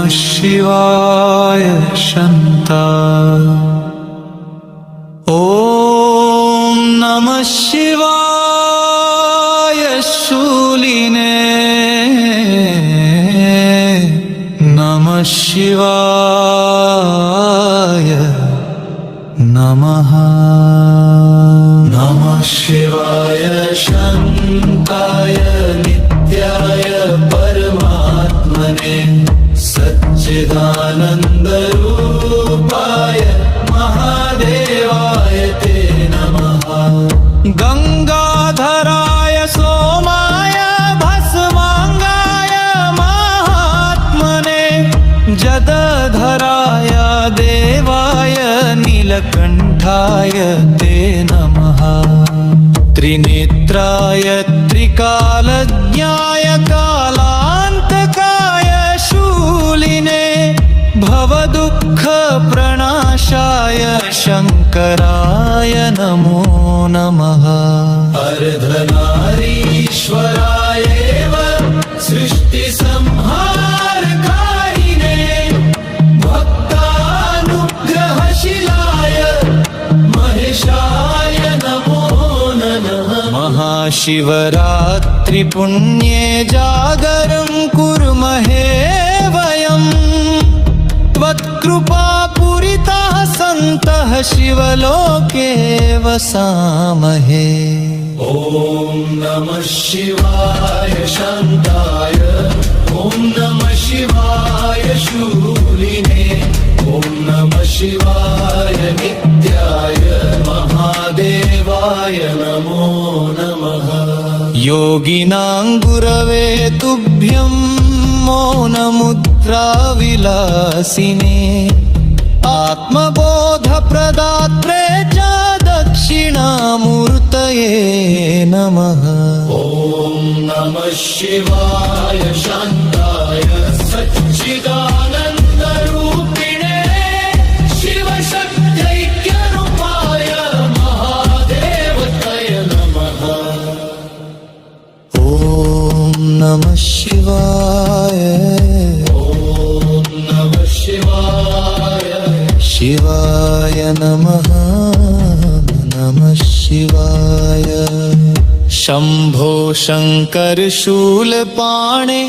शिवाय शांता। ओम नमः शिवाय शूलिने। नमः शिवाय नमः। नमः शिवाय शांताय नित्याय परमात्मने सच्चिदानंद रूपाय महादेवाय ते नमः। गंगाधराय सोमाय भस्मांगाय महात्मने जदधराय देवाय नीलकंठाय ते नमः। त्रिनेत्राय त्रिकालज्ञाय कालांतकाय शूलिने भवदुःख प्रणाशाय शंकराय नमो नमः। अर्धनारीश्वराय सृष्टिसंहारकारिणे भक्तानुग्रहशीलाय महेशाय नमो नमः। महाशिवरात्रि पुण्ये जागरं कुर्महे वयम् त्वत्कृपा पूरिताः सन्तः शिवलोके वसामहे। ॐ नमः शिवाय शान्ताय। ॐ नमः शिवाय शूलिने। ॐ नमः शिवाय नित्याय महादेवाय नमो नमः। योगिनां गुरवे तुभ्यं मौनमुद्रा विलासिने आत्मबोधप्रदात्रे च दक्षिणामूर्तये नमः। ॐ नमः शिवाय शान्ताय सच्चिदानन्दरूपिणे शिवशक्त्यैक्यरूपाय महादेवतय नमः। ॐ नमः शिवाय। शिवाय नमः। नमः शिवाय। शंभो शंकर शूलपाणे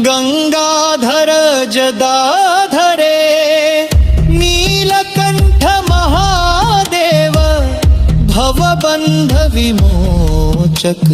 गंगाधर जदाधरे नीलकंठ महादेव भवबंध विमोचक।